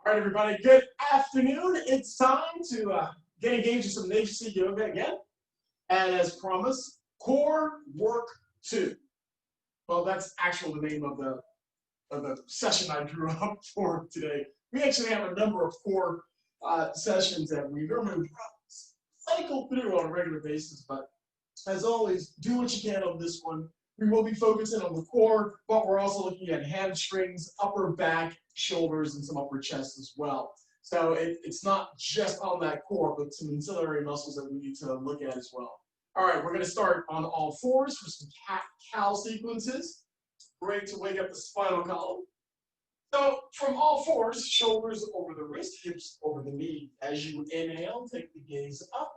All right, everybody, good afternoon. It's time to get engaged in some Nafsi yoga again. And as promised, core work 2. Well, that's actually the name of the session I drew up for today. We actually have a number of core sessions that we normally cycle through on a regular basis, but as always, do what you can on this one. We will be focusing on the core, but we're also looking at hamstrings, upper back, shoulders, and some upper chest as well. So it's not just on that core, but some ancillary muscles that we need to look at as well. All right, we're going to start on all fours for some cat-cow sequences. Great to wake up the spinal column. So from all fours, shoulders over the wrist, hips over the knee. As you inhale, take the gaze up,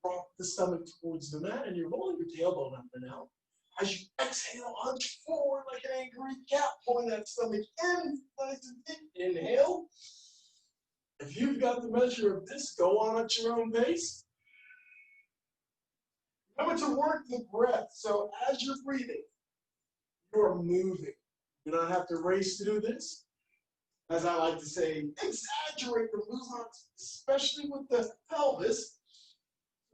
drop the stomach towards the mat, and you're rolling your tailbone up and out. As you exhale, hunch forward like an angry cat, pulling that stomach in, nice and deep. Inhale. If you've got the measure of this, go on at your own pace. Remember to work the breath. So as you're breathing, you're moving. You don't have to race to do this. As I like to say, exaggerate the movements, especially with the pelvis.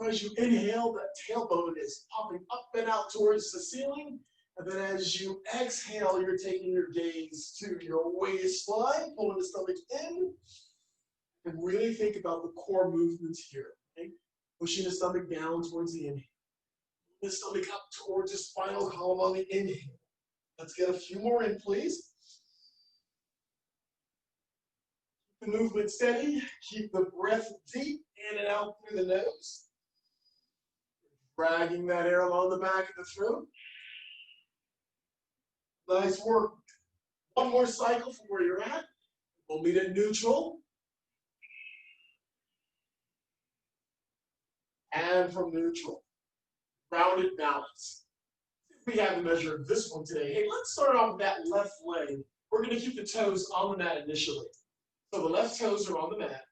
As you inhale, that tailbone is popping up and out towards the ceiling. And then as you exhale, you're taking your gaze to your waistline, pulling the stomach in. And really think about the core movements here. Okay? Pushing the stomach down towards the inhale. The stomach up towards the spinal column on the inhale. Let's get a few more in, please. Keep the movement steady. Keep the breath deep in and out through the nose. Dragging that air along the back of the throat. Nice work. One more cycle from where you're at. We'll meet at neutral. And from neutral. Rounded balance. We have the measure of this one today. Hey, let's start off with that left leg. We're going to keep the toes on the mat initially. So the left toes are on the mat.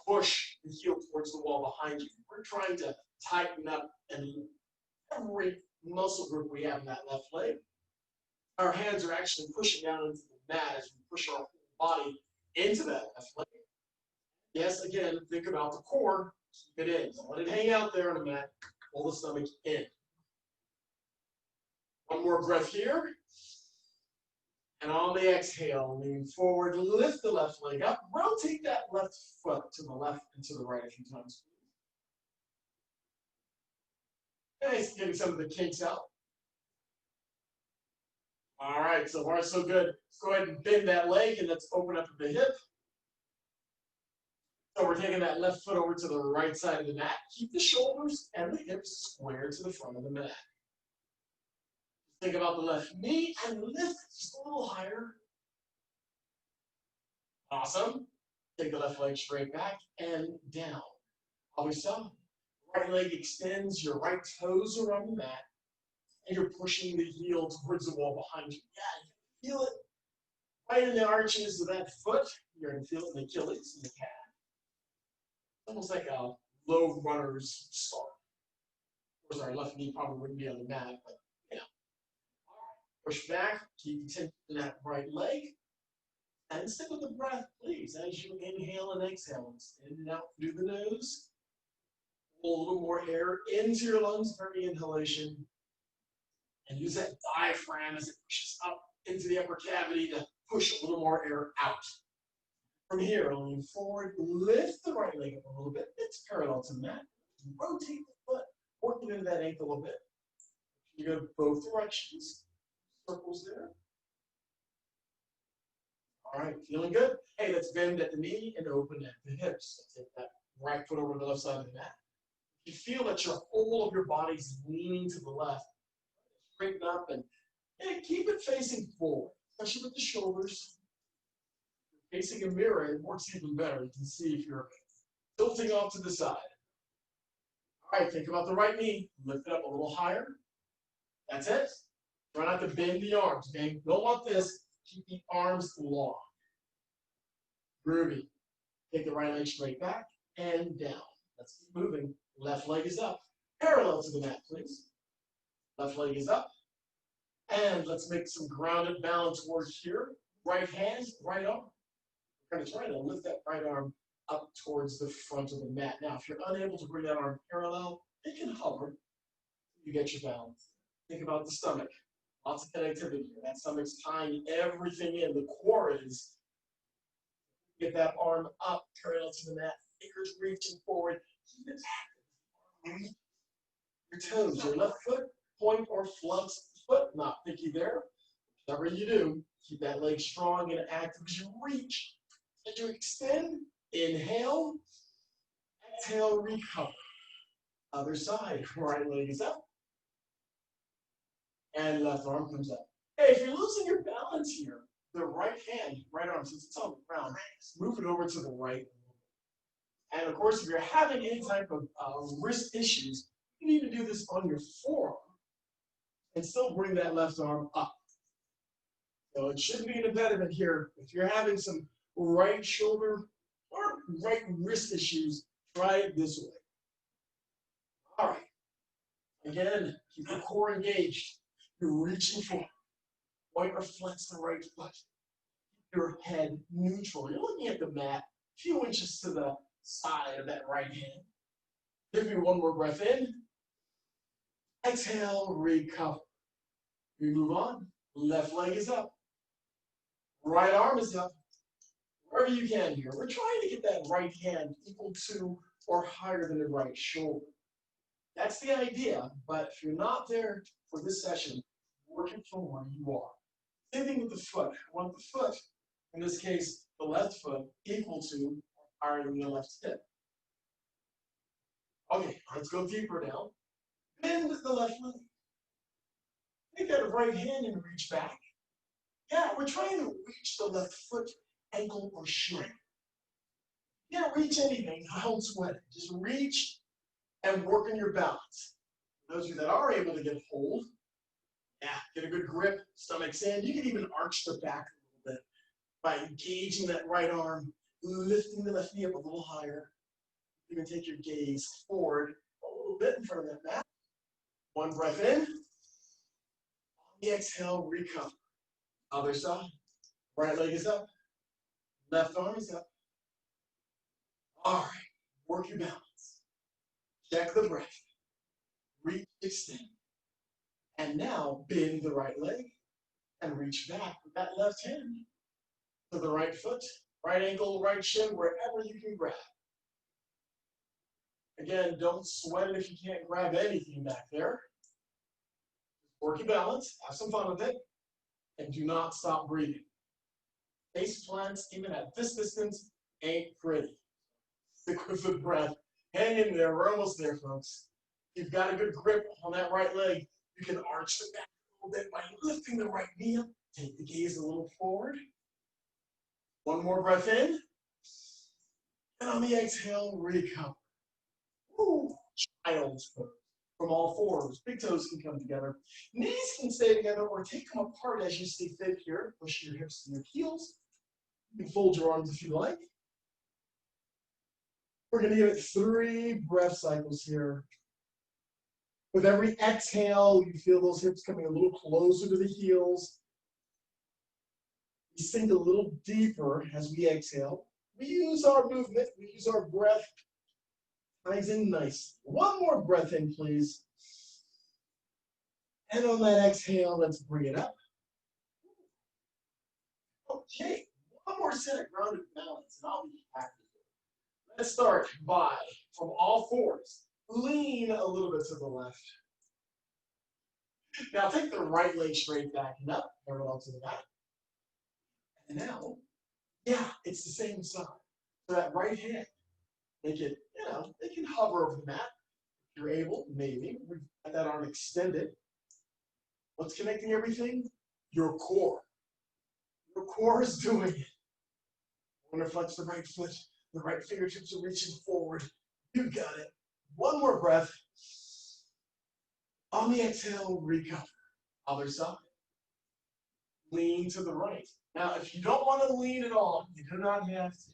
Push the heel towards the wall behind you. We're trying to tighten up and every muscle group we have in that left leg. Our hands are actually pushing down into the mat as we push our whole body into that left leg. Yes, again, think about the core. Keep it in. So let it hang out there on the mat. Pull the stomach in. One more breath here. And on the exhale, lean forward, lift the left leg up, rotate that left foot to the left and to the right a few times. Nice, getting some of the kinks out. All right, so far so good. Let's go ahead and bend that leg and let's open up the hip. So we're taking that left foot over to the right side of the mat. Keep the shoulders and the hips square to the front of the mat. Think about the left knee and lift just a little higher. Awesome. Take the left leg straight back and down. Other side. Right leg extends, your right toes are on the mat, and you're pushing the heel towards the wall behind you. Yeah, you can feel it right in the arches of that foot. You're going to feel it in the Achilles and the calf. It's almost like a low runner's start. Of course, our left knee probably wouldn't be on the mat, but yeah. All right. Push back, keep tension in that right leg. And stick with the breath, please, as you inhale and exhale. Extend it out through the nose. Pull a little more air into your lungs for the inhalation. And use that diaphragm as it pushes up into the upper cavity to push a little more air out. From here, lean forward, lift the right leg up a little bit. It's parallel to the mat. Rotate the foot, working into that ankle a bit. You go both directions. Circles there. All right, feeling good? Hey, let's bend at the knee and open at the hips. So take that right foot over to the left side of the mat. You feel that your whole of your body's leaning to the left. Straighten up and keep it facing forward, especially with the shoulders. Facing a mirror, it works even better. You can see if you're tilting off to the side. All right, think about the right knee. Lift it up a little higher. That's it. Try not to bend the arms, okay? Don't want this. Keep the arms long. Groovy. Take the right leg straight back and down. Let's keep moving. Left leg is up. Parallel to the mat, please. Left leg is up. And let's make some grounded balance work here. Right hand, right arm. going to try to lift that right arm up towards the front of the mat. Now, if you're unable to bring that arm parallel, it can hover. You get your balance. Think about the stomach. Lots of connectivity here. That stomach's tying everything in. The core is. Get that arm up, parallel to the mat. Fingers reaching forward. Keep it active. Your toes, your left foot, point or flex foot. Not picky there. Whatever you do, keep that leg strong and active as you reach. As you extend, inhale, exhale, recover. Other side, right leg is up, and left arm comes up. Hey, if you're losing your balance here, the right hand, right arm, since it's on the ground, move it over to the right. And of course, if you're having any type of wrist issues, you need to do this on your forearm and still bring that left arm up. So it shouldn't be an impediment here. If you're having some right shoulder or right wrist issues, try it this way. All right. Again, keep the core engaged. You're reaching forward. Point or flex the right foot. Keep your head neutral. You're looking at the mat, a few inches to the side of that right hand. Give me one more breath in. Exhale, recover. We move on. Left leg is up. Right arm is up. Wherever you can here. We're trying to get that right hand equal to or higher than the right shoulder. That's the idea, but if you're not there for this session, work it from where you are. Same thing with the foot. I want the foot, in this case, the left foot, equal to or higher than the left hip. Okay, let's go deeper now. Bend the left leg. Take that right hand and reach back. Yeah, we're trying to reach the left foot, ankle, or shin. You can't reach anything, don't sweat it. Just reach and work on your balance. Those of you that are able to get hold, yeah, get a good grip, stomach's in. You can even arch the back a little bit by engaging that right arm, lifting the left knee up a little higher. You can take your gaze forward a little bit in front of that mat. One breath in. On the exhale, recover. Other side. Right leg is up. Left arm is up. All right. Work your balance. Check the breath. Reach, extend. And now bend the right leg and reach back with that left hand to the right foot, right ankle, right shin, wherever you can grab. Again, don't sweat it if you can't grab anything back there. Work your balance, have some fun with it, and do not stop breathing. Face plants, even at this distance, ain't pretty. Stick with the breath. Hang in there. We're almost there, folks. You've got a good grip on that right leg. You can arch the back a little bit by lifting the right knee up. Take the gaze a little forward. One more breath in. And on the exhale, recover. Woo. Child's pose. From all fours. Big toes can come together. Knees can stay together or take them apart as you stay fit here. Push your hips to your heels. You can fold your arms if you like. We're going to give it 3 breath cycles here. With every exhale, you feel those hips coming a little closer to the heels. We sink a little deeper as we exhale. We use our movement, we use our breath. Ties in nice. One more breath in, please. And on that exhale, let's bring it up. Okay, one more set of grounded balance, and I'll be happy. Let's start by, from all fours, lean a little bit to the left. Now take the right leg straight back and up, parallel to the back. And now, yeah, it's the same side. So that right hand, make it, it can hover over the mat. If you're able, maybe. We've got that arm extended. What's connecting everything? Your core. Your core is doing it. I'm going to flex the right foot. The right fingertips are reaching forward. You got it. One more breath. On the exhale, recover. Other side. Lean to the right. Now, if you don't want to lean at all, you do not have to.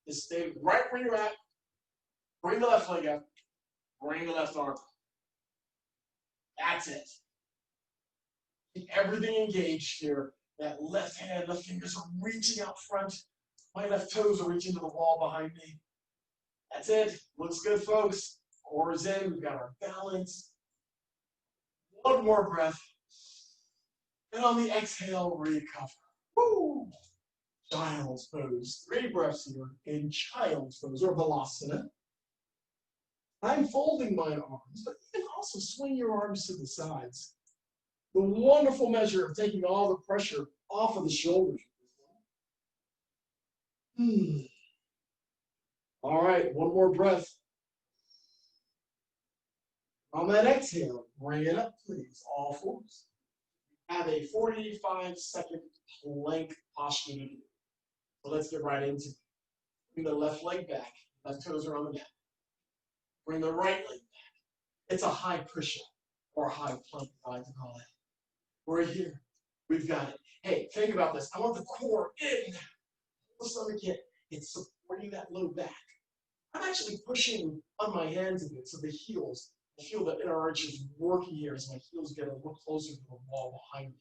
Just stay right where you're at. Bring the left leg up. Bring the left arm up. That's it. Keep everything engaged here. That left hand, left fingers are reaching out front. My left toes are reaching to the wall behind me. That's it. Looks good, folks. Core is in. We've got our balance. One more breath. And on the exhale, recover. Woo! Child's pose. 3 breaths here in child's pose or balasana. I'm folding my arms, but you can also swing your arms to the sides. The wonderful measure of taking all the pressure off of the shoulders. All right, one more breath. On that exhale, bring it up, please, all fours. Have a 45-second plank posture to do. So let's get right into it. Bring the left leg back. Left toes are on the mat. Bring the right leg back. It's a high push-up or a high plank, I like to call it. We're here. We've got it. Hey, think about this. I want the core in. The stomach in. It's supporting that low back. I'm actually pushing on my hands a bit so the heels, I feel the inner arch is working here as my heels get a little closer to the wall behind me.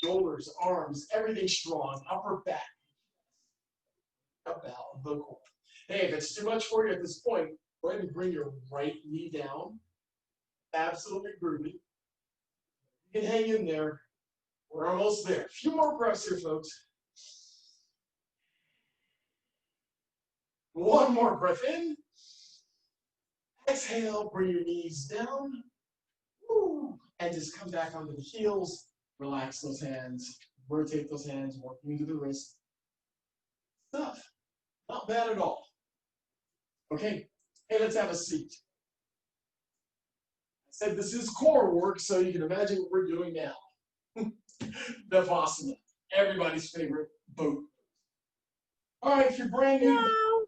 Shoulders, arms, everything strong, upper back, up out, the core. Hey, if it's too much for you at this point, go ahead and bring your right knee down. Absolutely groovy. You can hang in there. We're almost there. A few more breaths here, folks. One more breath in. Exhale, bring your knees down. Woo. And just come back onto the heels. Relax those hands. Rotate those hands, working to the wrist. Stuff. Not bad at all. Okay. Hey, let's have a seat. I said this is core work, so you can imagine what we're doing now. Nafsi. Everybody's favorite boat. All right, if you're brand new,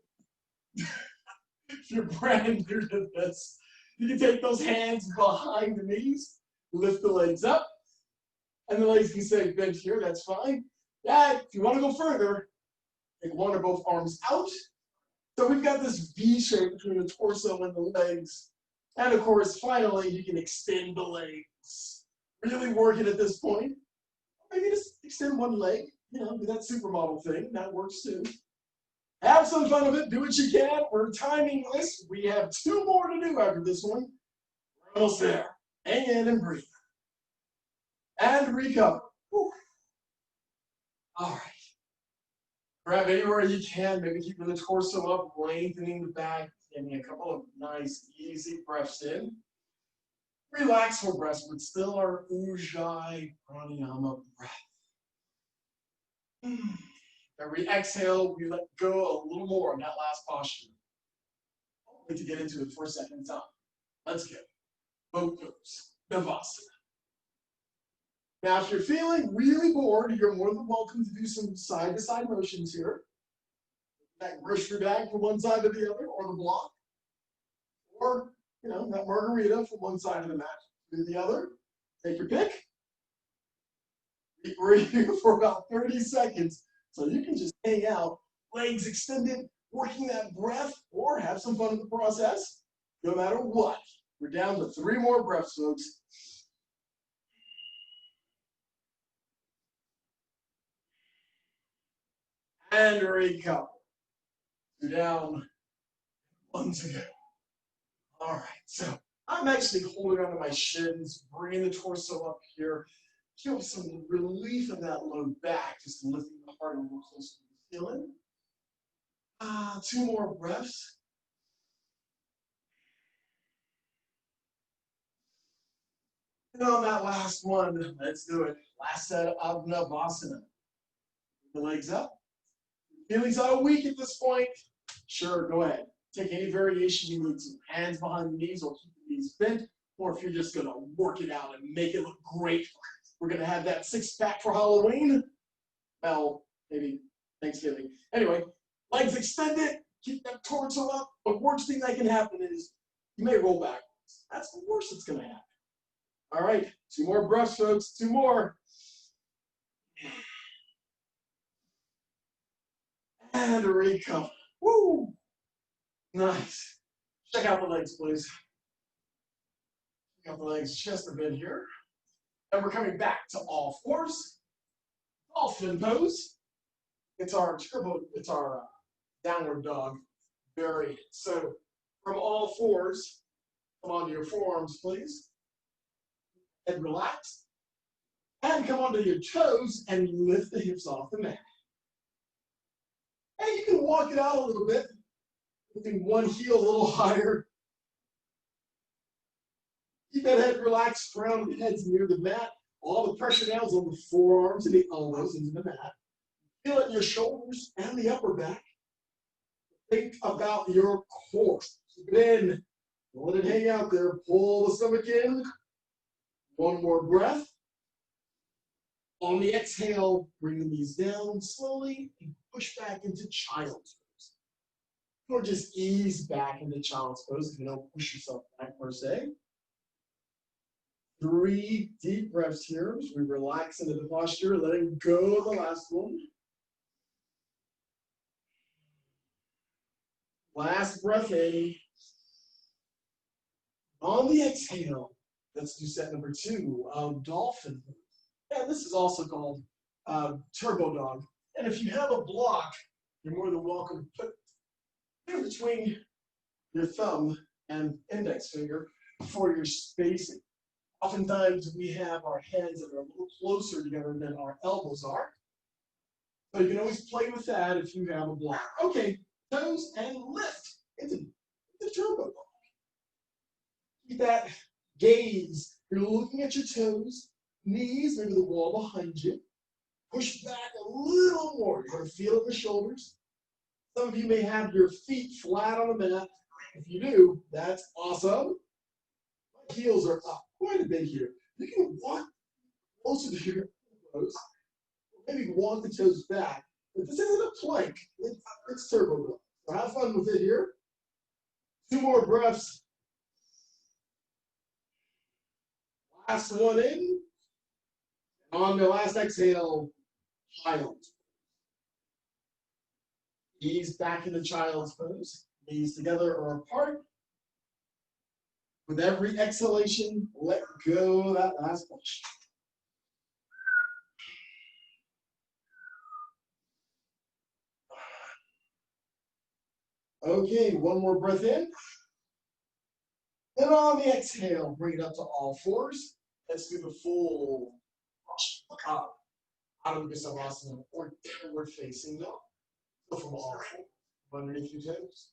if you're brand new to this, you can take those hands behind the knees, lift the legs up, and the legs can stay bent here, that's fine. Yeah, if you want to go further, take one or both arms out. So we've got this V shape between the torso and the legs. And of course, finally, you can extend the legs. Really work it at this point. Maybe just extend one leg, do that supermodel thing. That works too. Have some fun with it. Do what you can. We're timing this. We have 2 more to do after this one. We're almost there. Hang in and breathe. And recover. Whew. All right. Grab anywhere you can. Maybe keeping the torso up, lengthening the back. Getting a couple of nice, easy breaths in. Relax for breaths, but still our Ujjayi Pranayama breath. Every exhale, we let go a little more of that last posture. I need to get into it for a second time. Let's go. Both pose. Navasana. Now, if you're feeling really bored, you're more than welcome to do some side-to-side motions here. That wrist your back from one side to the other, or the block. Or, that margarita from one side of the mat to the other. Take your pick. We're here for about 30 seconds. So you can just hang out, legs extended, working that breath, or have some fun with the process. No matter what. We're down to 3 more breaths, folks. And recover. 2 down, 1 to go. All right, so I'm actually holding onto my shins, bringing the torso up here. Feel some relief in that low back, just lifting the heart a little closer to the ceiling. 2 more breaths. And on that last one, let's do it. Last set of Navasana. The legs up. Feelings are weak at this point. Sure, go ahead. Take any variation you need to. Hands behind the knees or keep the knees bent. Or if you're just going to work it out and make it look great, we're going to have that 6-pack for Halloween. Well, maybe Thanksgiving. Anyway, legs extended. Keep that torso up. The worst thing that can happen is you may roll backwards. That's the worst that's going to happen. All right, 2 more breaths, folks. 2 more. And recover. Woo! Nice. Check out the legs, please. Check out the legs just a bit here. And we're coming back to all fours. Dolphin pose. It's our turbo, it's our downward dog variant. So from all fours, come onto your forearms, please. And relax. And come onto your toes and lift the hips off the mat. And you can walk it out a little bit, lifting one heel a little higher. Keep that head relaxed, crown of the head's near the mat. All the pressure now is on the forearms and the elbows into the mat. Feel it in your shoulders and the upper back. Think about your core. Keep it in. Don't let it hang out there. Pull the stomach in. One more breath. On the exhale, bring the knees down slowly and push back into child's pose. Or just ease back into child's pose if you don't push yourself back per se. 3 deep breaths here as we relax into the posture, letting go of the last one. Last breath in. On the exhale, let's do set number 2 of dolphin. And this is also called turbo dog. And if you have a block, you're more than welcome to put it between your thumb and index finger for your spacing. Oftentimes we have our hands that are a little closer together than our elbows are. So you can always play with that if you have a block. Okay, toes and lift into the turbo dog. Keep that gaze. You're looking at your toes, knees, maybe the wall behind you. Push back a little more. You're going to feel it in the shoulders. Some of you may have your feet flat on the mat. If you do, that's awesome. My heels are up quite a bit here. You can walk closer to your toes. Maybe walk the toes back. But this isn't a plank. It's turbo dog. So have fun with it here. 2 more breaths. Last one in. On the last exhale, child. Knees back into child's pose. Knees together or apart. With every exhalation, let go of that last push. Okay, one more breath in. And on the exhale, bring it up to all fours. Let's do the full out of Visavasana or downward facing dog. So from all fours, underneath your toes.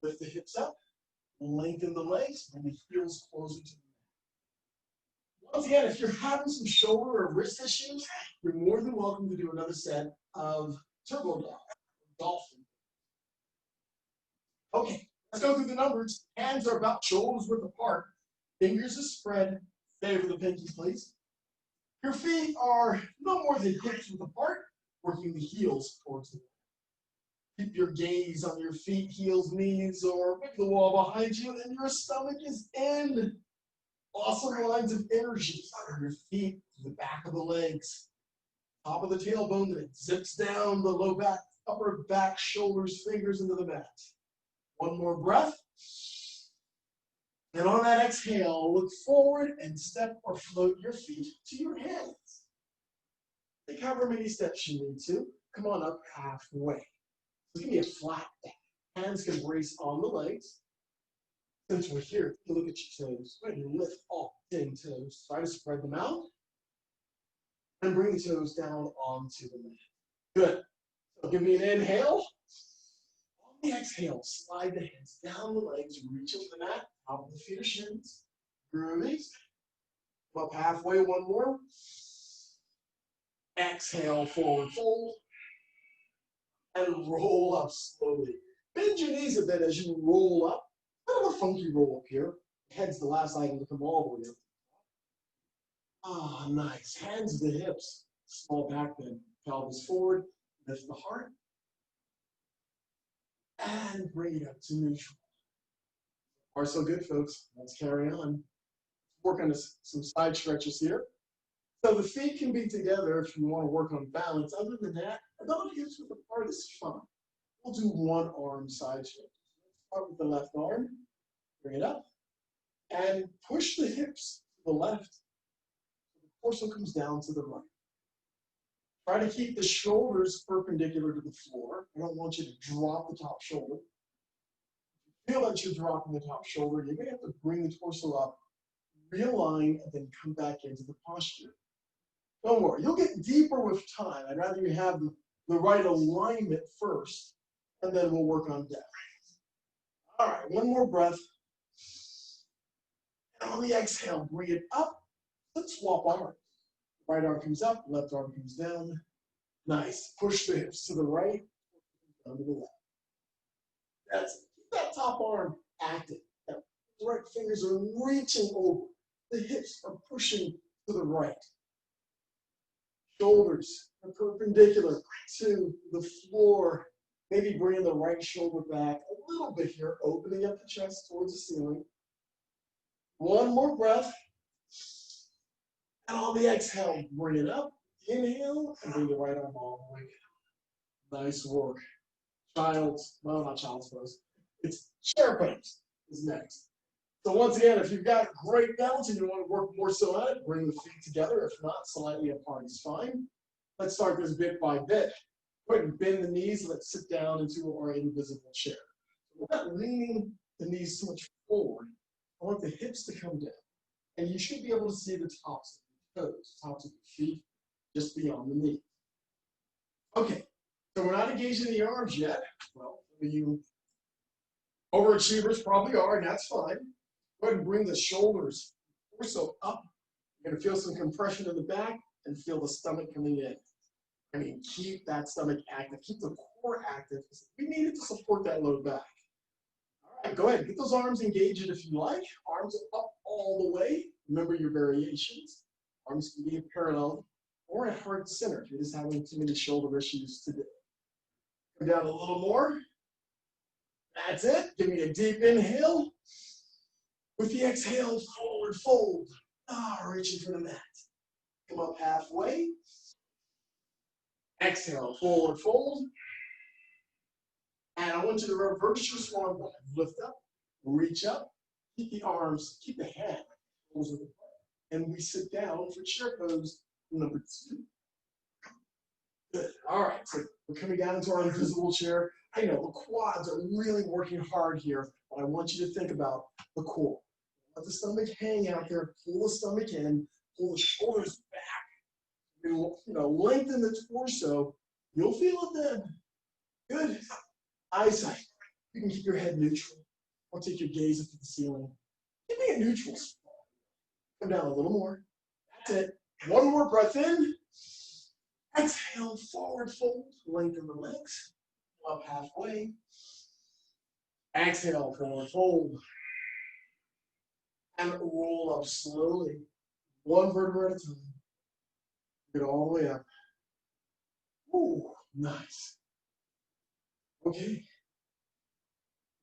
Lift the hips up, lengthen the legs, bring the heels closer to the mat. Once again, if you're having some shoulder or wrist issues, you're more than welcome to do another set of turbo dog, dolphin. Okay, let's go through the numbers. Hands are about shoulders width apart. Fingers are spread. Favor the pinkies, please. Your feet are no more than hips width apart, working the heels towards the wall. Keep your gaze on your feet, heels, knees, or maybe the wall behind you, and your stomach is in. Awesome lines of energy on your feet, the back of the legs, top of the tailbone that zips down the low back, upper back, shoulders, fingers into the mat. One more breath. And on that exhale, look forward and step or float your feet to your hands. Take however many steps you need to. Come on up halfway. So give me a flat back. Hands can brace on the legs. Since we're here, you look at your toes. Go ahead and lift all 10 toes. Try to spread them out. And bring the toes down onto the mat. Good. So give me an inhale. On the exhale, slide the hands down the legs, reach into the mat, top of the feet or shins. Groovy. Come up halfway, one more. Exhale, forward fold. And roll up slowly. Bend your knees a bit as you roll up. Kind of a funky roll up here. Head's the last item to come all the way up. Ah, nice. Hands to the hips. Small back bend. Pelvis forward. Lift the heart. And bring it up to neutral. Are so good, folks. Let's carry on. Work on some side stretches here. So the feet can be together if you want to work on balance. Other than that, adult hips with the part is fun. We'll do one arm side stretch. Let's start with the left arm. Bring it up. And push the hips to the left. The torso comes down to the right. Try to keep the shoulders perpendicular to the floor. I don't want you to drop the top shoulder. Feel that you're dropping the top shoulder. You're going to have to bring the torso up, realign, and then come back into the posture. Don't worry, you'll get deeper with time. I'd rather you have the right alignment first, and then we'll work on depth. All right, one more breath. And on the exhale, bring it up. Let's swap arms. Right arm comes up, left arm comes down. Nice. Push the hips to the right, down to the left. That's it. Keep that top arm active. The right fingers are reaching over. The hips are pushing to the right. Shoulders are perpendicular to the floor. Maybe bringing the right shoulder back a little bit here, opening up the chest towards the ceiling. One more breath. And on the exhale, bring it up. Inhale, and bring the right arm all the way down. Nice work. Not child's pose. It's chair pose is next. So once again, if you've got great balance and you want to work more so on it, bring the feet together. If not, slightly apart is fine. Let's start this bit by bit. Go ahead and bend the knees. Let's sit down into our invisible chair. We're not leaning the knees too much forward. I want the hips to come down. And you should be able to see the tops of your toes, tops of your feet, just beyond the knee. Okay, so we're not engaging the arms yet. Well, you overachievers probably are, and that's fine. Go ahead and bring the shoulders, torso up. You're going to feel some compression in the back and feel the stomach coming in. I mean, keep that stomach active. Keep the core active. We need it to support that low back. All right, go ahead. Get those arms engaged if you like. Arms up all the way. Remember your variations. Arms can be parallel or at heart center if you're just having too many shoulder issues today. Come down a little more. That's it. Give me a deep inhale. With the exhale, forward fold. Reaching for the mat. Come up halfway. Exhale, forward fold. And I want you to reverse your swan dive. Lift up, reach up, keep the arms, keep the hand. And we sit down for chair pose number 2. Good. All right, so we're coming down into our invisible chair. I know the quads are really working hard here, but I want you to think about the core. Let the stomach hang out there, pull the stomach in, pull the shoulders back. Lengthen the torso. You'll feel it then. Good. Eyesight. You can keep your head neutral or take your gaze up to the ceiling. Give me a neutral spot. Come down a little more. That's it. One more breath in. Exhale, forward fold. Lengthen the legs. Up halfway. Exhale, forward fold. And roll up slowly. One vertebra at a time. Get all the way up. Ooh, nice. Okay.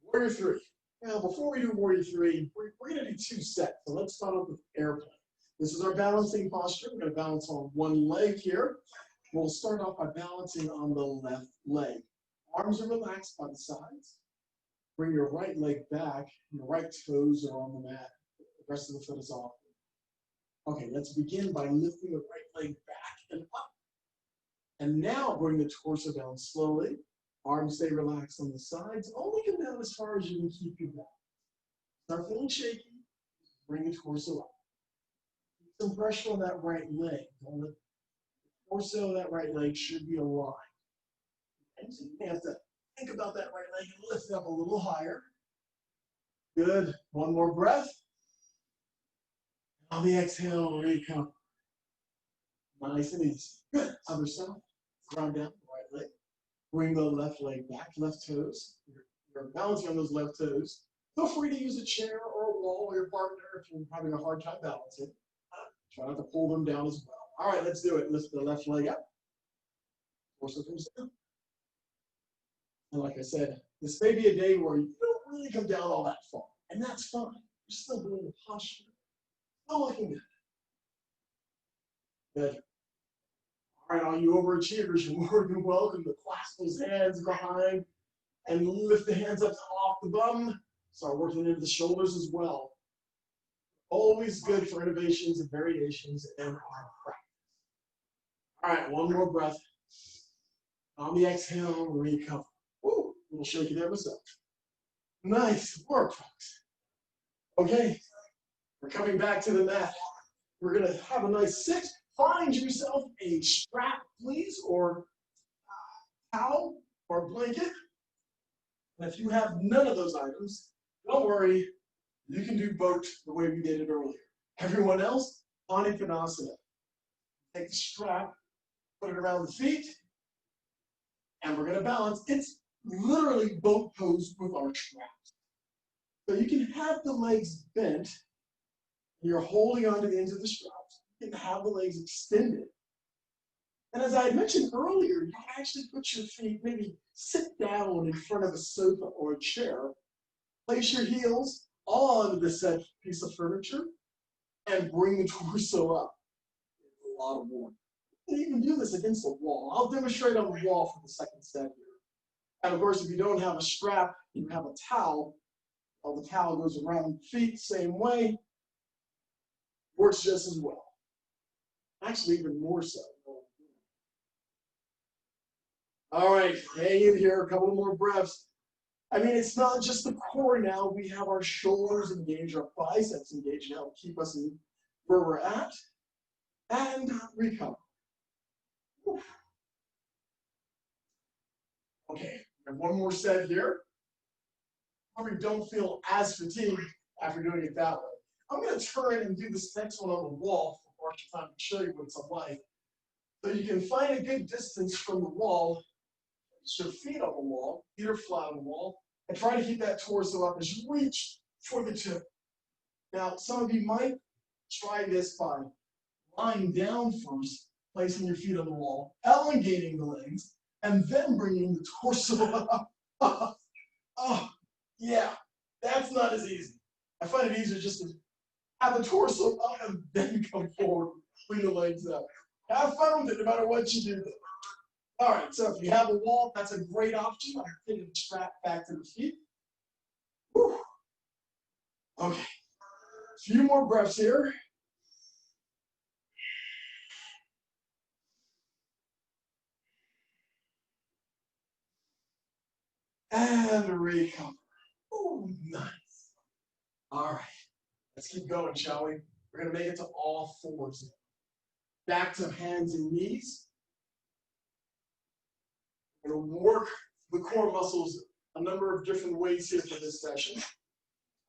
Warrior 3. Now, before we do Warrior 3, we're going to do 2 sets. So let's start off with airplane. This is our balancing posture. We're going to balance on one leg here. We'll start off by balancing on the left leg. Arms are relaxed by the sides. Bring your right leg back. Your right toes are on the mat. The rest of the foot is off. Okay, let's begin by lifting the right leg back and up. And now bring the torso down slowly. Arms stay relaxed on the sides. Only come down as far as you can keep your back. Start feeling shaky. Bring the torso up. Keep some pressure on that right leg. The torso of that right leg should be aligned. And so you have to think about that right leg and lift it up a little higher. Good. One more breath. On the exhale, recount. Nice and easy. Good. Other side. Ground down the right leg. Bring the left leg back, left toes. You're balancing on those left toes. Feel free to use a chair or a wall or your partner if you're having a hard time balancing. Try not to pull them down as well. All right, let's do it. Lift the left leg up. Torso comes down. And like I said, this may be a day where you don't really come down all that far. And that's fine. You're still doing the posture. Still looking good. Good. All right, all you overachievers, you're more than welcome to clasp those hands behind and lift the hands up off the bum. Start working into the shoulders as well. Always good for innovations and variations in our practice. All right, one more breath. On the exhale, recover. Woo, a little shaky there myself. Nice work, folks. Okay, we're coming back to the mat. We're gonna have a nice sit. Find yourself a strap, please, or towel or blanket. And if you have none of those items, don't worry, you can do both the way we did it earlier. Everyone else, Panipanasana. Take the strap, put it around the feet, and we're gonna balance. It's literally boat pose with our straps. So you can have the legs bent, you're holding onto the ends of the straps. You can have the legs extended. And as I had mentioned earlier, you can actually put your feet, maybe sit down in front of a sofa or a chair, place your heels on the said piece of furniture, and bring the torso up. It's a lot of work. You can even do this against the wall. I'll demonstrate on the wall for the second set here. And of course, if you don't have a strap, you have a towel. Well, the towel goes around the feet, same way. Works just as well. Actually, even more so. All right, hang in here, a couple more breaths. I mean, it's not just the core now. We have our shoulders engaged, our biceps engaged now to keep us in where we're at. And recover. Okay, we have one more set here. Probably don't feel as fatigued after doing it that way. I'm going to turn and do this next one on the wall for time to show you what it's like. So you can find a good distance from the wall. Put your feet on the wall, feet are flat on the wall, and try to keep that torso up as you reach for the tip. Now, some of you might try this by lying down first, placing your feet on the wall, elongating the legs, and then bringing the torso up. Oh, yeah, that's not as easy. I find it easier just to have the torso up and then come forward, bring the legs up. Have fun with it no matter what you do. All right, so if you have a wall, that's a great option. I'm taking the strap back to the feet. Whew. Okay, a few more breaths here. And recover. Oh, nice. All right, let's keep going, shall we? We're gonna make it to all fours. Back to hands and knees. We're gonna work the core muscles a number of different ways here for this session.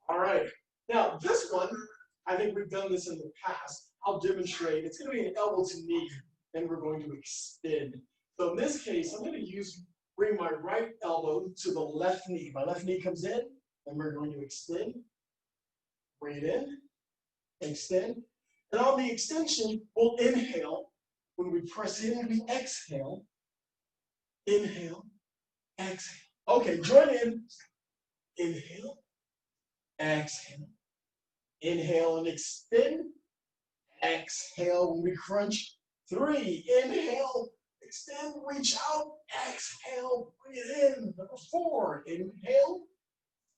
All right, now this one, I think we've done this in the past. I'll demonstrate. It's gonna be an elbow to knee, then we're going to extend. So in this case, I'm gonna bring my right elbow to the left knee. My left knee comes in, and we're going to extend. Bring it in, extend. And on the extension, we'll inhale. When we press in, we exhale. Inhale, exhale. Okay, join in. Inhale, exhale. Inhale and extend. Exhale when we crunch. 3, inhale, extend, reach out. Exhale, bring it in. Number 4, inhale,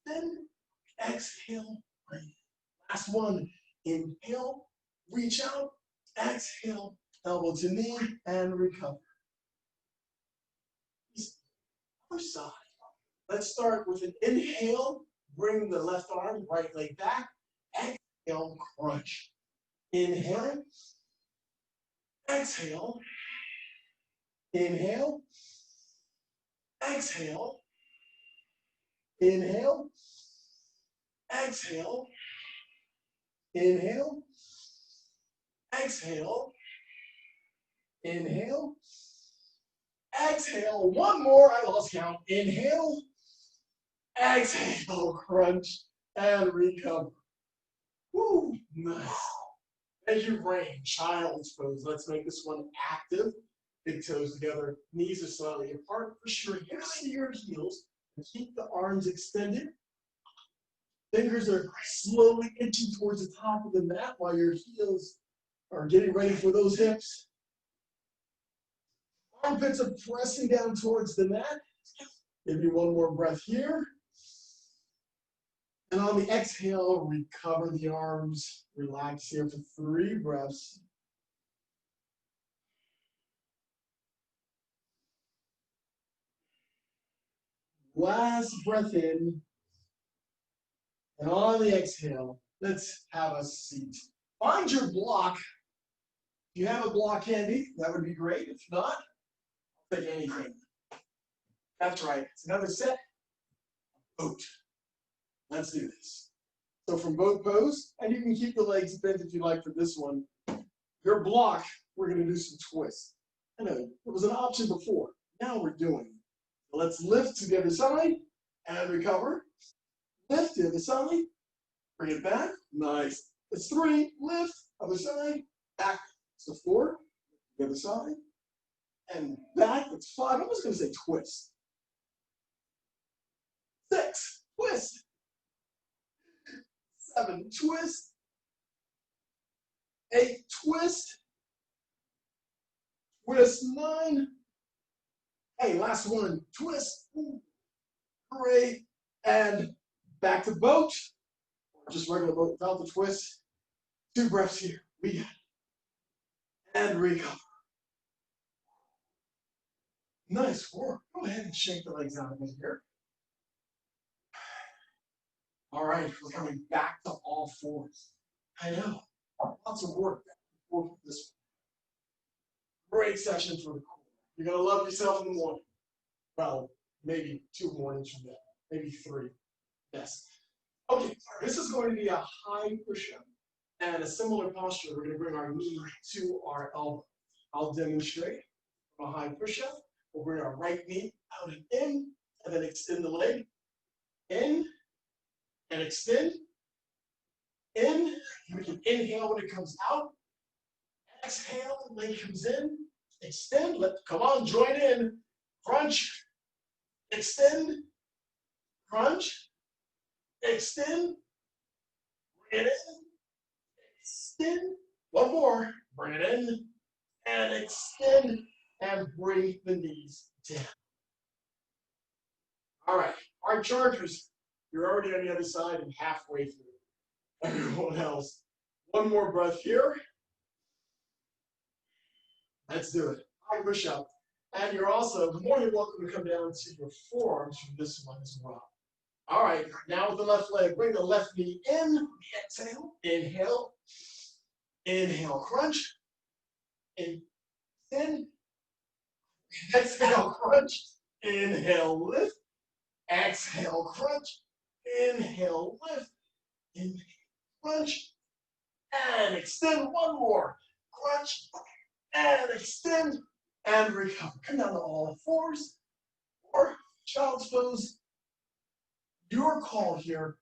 extend, exhale, bring it in. Last one, inhale, reach out, exhale, elbow to knee, and recover. Other side. Let's start with an inhale, bring the left arm, right leg back, exhale, crunch. Inhale, exhale, inhale, exhale, inhale, exhale, inhale, exhale, inhale, exhale. One more, I lost count. Inhale, exhale, crunch, and recover. Woo, nice. As you brain, child's pose. Let's make this one active. Big toes together, knees are slightly apart. Push your hips to your heels and keep the arms extended. Fingers are slowly inching towards the top of the mat while your heels are getting ready for those hips. Armpits are pressing down towards the mat. Give me one more breath here. And on the exhale, recover the arms. Relax here for 3 breaths. Last breath in. And on the exhale, let's have a seat. Find your block. If you have a block handy, that would be great. If not, take anything. That's right. It's another set. Boat. Let's do this. So from boat pose, and you can keep the legs bent if you like for this one. Your block, we're going to do some twists. I know it was an option before. Now we're doing it. So let's lift to the other side and recover. Lift to the other side. Bring it back. Nice. It's 3. Lift. Other side. Back. So 4. The other side. And back. It's 5. I'm just going to say twist. 6. Twist. 7. Twist. 8. Twist. Twist. 9. Hey, last one. Twist. Great. And back to boat. Just regular boat without the twist. 2 breaths here. We got it. And recover. Nice work. Go ahead and shake the legs out a bit here. All right, we're coming back to all fours. I know. Lots of work for this one. Great session for the core. You're going to love yourself in the morning. Well, maybe 2 mornings from now. Maybe 3. Yes. Okay, this is going to be a high push-up. And a similar posture, we're going to bring our knee to our elbow. I'll demonstrate from a high push-up. We'll bring our right knee out and in, and then extend the leg. In, and extend. In. We can inhale when it comes out. Exhale, leg comes in. Extend. Come on, join in. Crunch. Extend. Crunch. Extend. Bring it in. Extend. One more. Bring it in. And extend. And bring the knees down. All right. Our chargers, you're already on the other side and halfway through. Everyone else. One more breath here. Let's do it. High push up. And you're also more than welcome to come down to your forearms from this one as well. All right, now with the left leg, bring the left knee in. Exhale. Inhale. Inhale, crunch. In. Exhale, crunch. Inhale, lift. Exhale, crunch. Inhale, lift. Inhale, crunch. And extend. One more. Crunch. And extend. And recover. Come down to all fours. Or child's pose. Your call here.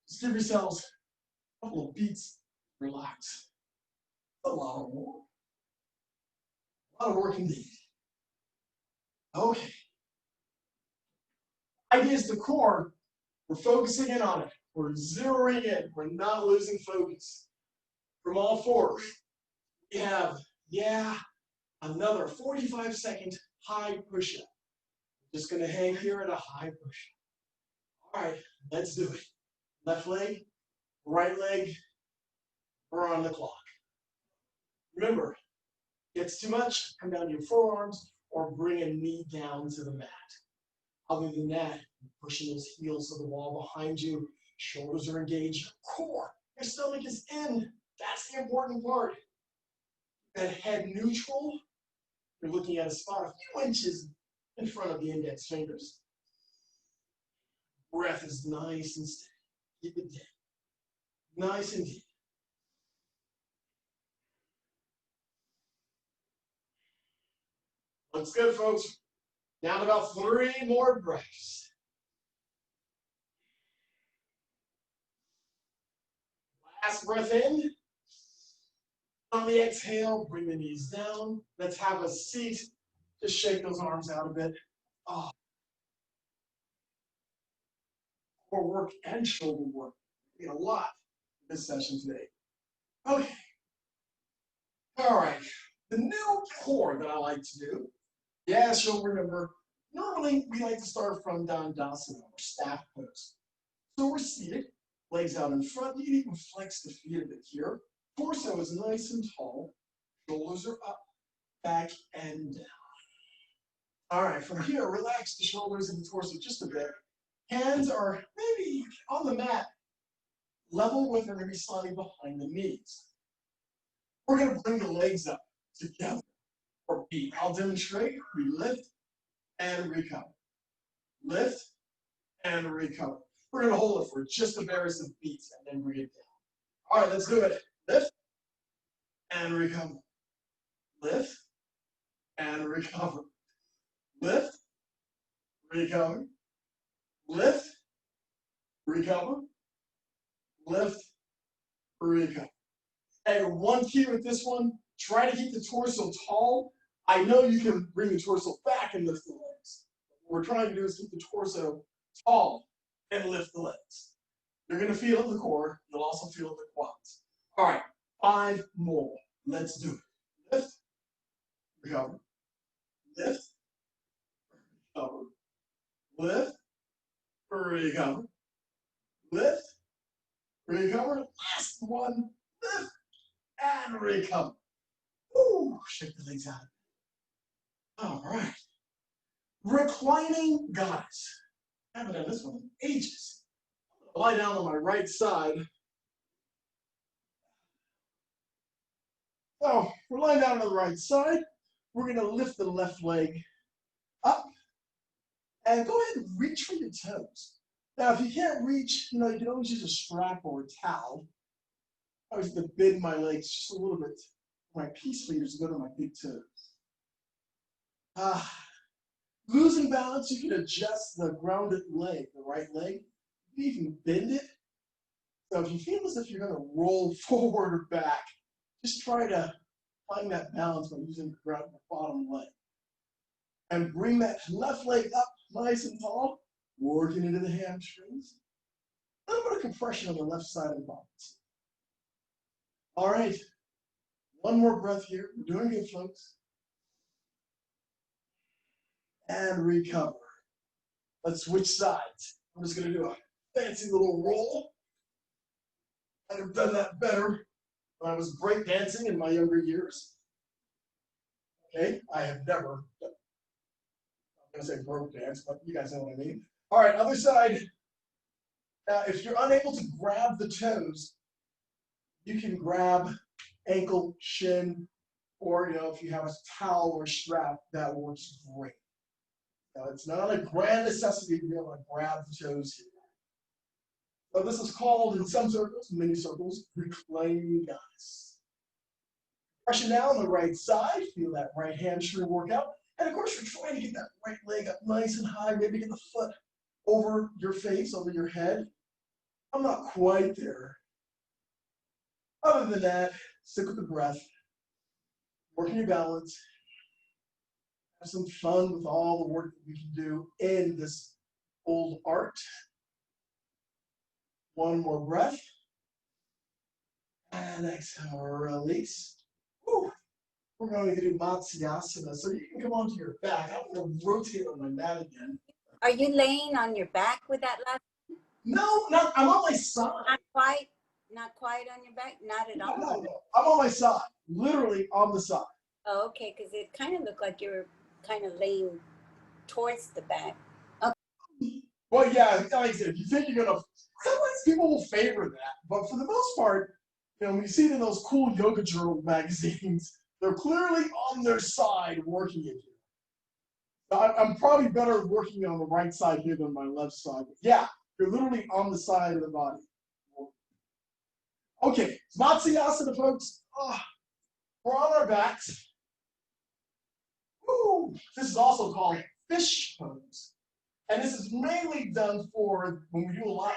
Just give yourselves a couple of beats. Relax. A lot of work. A lot of work indeed. Okay. Idea is the core. We're focusing in on it. We're zeroing in. We're not losing focus. From all fours, we have, another 45-second high push-up. Just going to hang here at a high push-up. All right, let's do it. Left leg, right leg, we're on the clock. Remember, gets too much, come down to your forearms or bring a knee down to the mat. Other than that, pushing those heels to the wall behind you, shoulders are engaged, core, your stomach is in. That's the important part. That head neutral, you're looking at a spot a few inches in front of the index fingers. Breath is nice and steady. Keep it down. Nice and deep. Looks good, folks. Down about 3 more breaths. Last breath in. On the exhale, bring the knees down. Let's have a seat. Just shake those arms out a bit. Oh. Core work and shoulder work. We get a lot in this session today. Okay. All right. The new core that I like to do, yes, you'll remember, normally we like to start from Dandasana or staff pose. So we're seated, legs out in front. You can even flex the feet a bit here. Torso is nice and tall. Shoulders are up, back, and down. All right, from here, relax the shoulders and the torso just a bit. Hands are maybe on the mat, level with or maybe slightly behind the knees. We're going to bring the legs up together for beat. I'll demonstrate. We lift and recover. Lift and recover. We're going to hold it for just a various of beats and then bring it down. All right, let's do it. Lift and recover. Lift and recover. Lift, recover. Lift, recover. Lift, recover. And one key with this one, try to keep the torso tall. I know you can bring the torso back and lift the legs. What we're trying to do is keep the torso tall and lift the legs. You're going to feel it in the core. You'll also feel it in the quads. All right, 5 more. Let's do it. Lift, recover. Lift, recover. Lift, recover. Lift, recover. Last one. Lift and recover. Ooh, shake the legs out. All right. Reclining goddess. I haven't done this one in ages. Lie down on my right side. So we're lying down on the right side. We're going to lift the left leg up and go ahead and reach for your toes. Now, if you can't reach, you can always use a strap or a towel. I always have to bend my legs just a little bit. My peace leaders go to my big toes. Losing balance, you can adjust the grounded leg, the right leg. You can even bend it. So if you feel as if you're going to roll forward or back, just try to find that balance by using the bottom leg. And bring that left leg up nice and tall, working into the hamstrings. A little bit of compression on the left side of the body. All right, one more breath here. We're doing good, folks. And recover. Let's switch sides. I'm just going to do a fancy little roll. I'd have done that better when I was breakdancing in my younger years. Okay, I have never, I'm going to say broke dance, but you guys know what I mean. All right, other side. If you're unable to grab the toes, you can grab ankle, shin, or if you have a towel or strap, that works great. Now, it's not a grand necessity to be able to grab the toes here. So this is called, in some circles, many circles, reclining goddess. Pressure now on the right side. Feel that right hamstring workout. And of course, you're trying to get that right leg up nice and high. Maybe get the foot over your face, over your head. I'm not quite there. Other than that, stick with the breath. Working your balance. Have some fun with all the work that we can do in this old art. One more breath. And exhale, release. Woo. We're going to do Matsyasana. So you can come onto your back. I'm going to rotate on my mat again. Are you laying on your back with that last? No, not. I'm on my side. Not quite on your back? Not at all? No. I'm on my side. Literally on the side. Oh, okay, because it kind of looked like you were kind of laying towards the back. Okay. Well, yeah, like I said, if you think you're going to, sometimes people will favor that. But for the most part, when you see it in those cool yoga journal magazines, they're clearly on their side working it here. I'm probably better working on the right side here than my left side. But yeah, you're literally on the side of the body. Okay, Matsyasana, folks. We're on our backs. Woo. This is also called fish pose. And this is mainly done for when we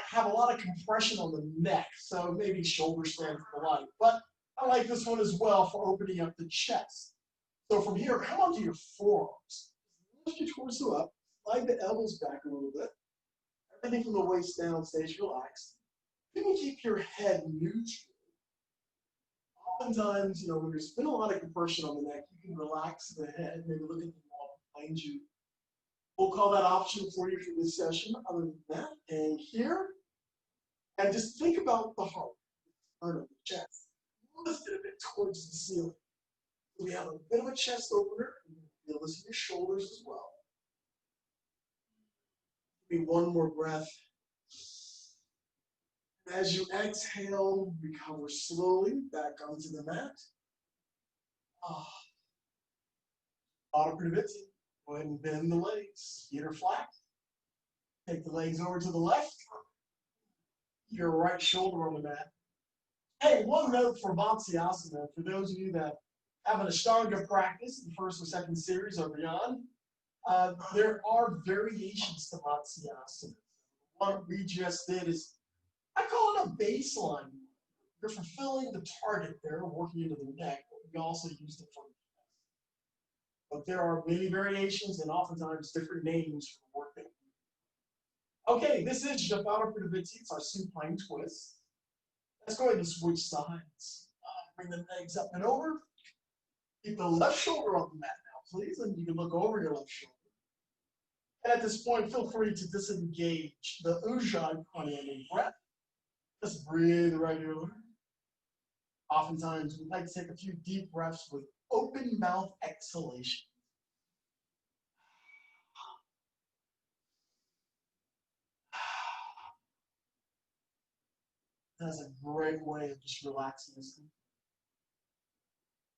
have a lot of compression on the neck. So maybe shoulder strength for the body. But I like this one as well for opening up the chest. So from here, come onto your forearms. Lift your torso up. Slide the elbows back a little bit. Everything from the waist down stays relaxed. You can keep your head neutral. Oftentimes, when there's been a lot of compression on the neck, you can relax the head, maybe look at the wall behind you. We'll call that optional for you for this session. Other than that, and here, and just think about the heart, the of the chest. Lift it a bit towards the ceiling. We have a bit of a chest opener. You'll feel this in your shoulders as well. Maybe one more breath. As you exhale, recover slowly back onto the mat. Auto pretty bit. Go ahead and bend the legs. Feet are flat. Take the legs over to the left. Your right shoulder on the mat. Hey, one note for Vatsiasana, for those of you that have an Ashtanga practice, the first or second series or beyond, there are variations to Vatsiasana. What we just did is, I call it a baseline. You're fulfilling the target there, working into the neck, but we also used it for the chest. But there are many variations and oftentimes different names for the work that we do. Okay, this is Japata Pradaviti. It's our supine twist. Let's go ahead and switch sides. Bring the legs up and over. Keep the left shoulder on the mat now, please, and you can look over your left shoulder. And at this point, feel free to disengage the Ujjayi Pranayama breath. Just breathe regularly. Oftentimes, we like to take a few deep breaths with open mouth exhalation. That's a great way of just relaxing this.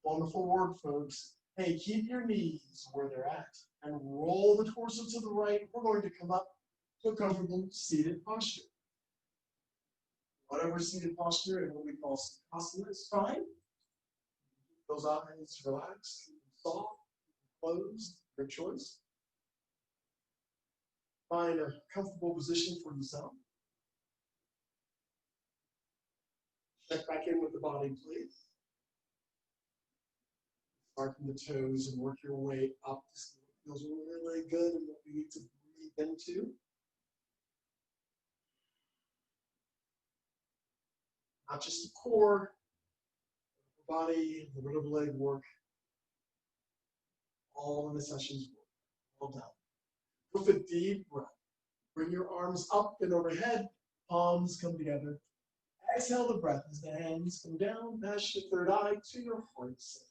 Wonderful work, folks. Hey, keep your knees where they're at and roll the torso to the right. We're going to come up to a comfortable seated posture. Whatever seated posture and what we call Sukhasana is fine. Those eyes relaxed, soft, closed, your choice. Find a comfortable position for yourself. Check back in with the body, please. Start from the toes and work your way up to see what feels really good and what we need to breathe into. Not just the core, the body, the bit of leg work. All of the sessions work. Well done. With a deep breath. Bring your arms up and overhead. Palms come together. Exhale the breath as the hands come down past your third eye to your heart center.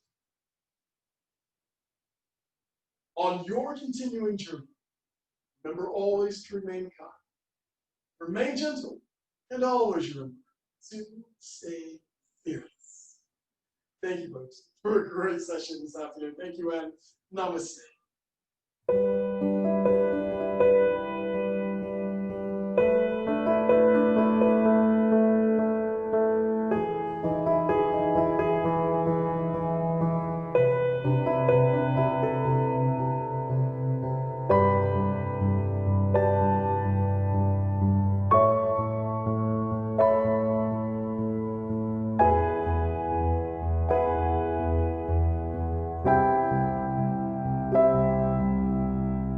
On your continuing journey, remember always to remain kind, remain gentle, and always remember to stay fearless. Thank you, folks, for a great session this afternoon. Thank you, and namaste.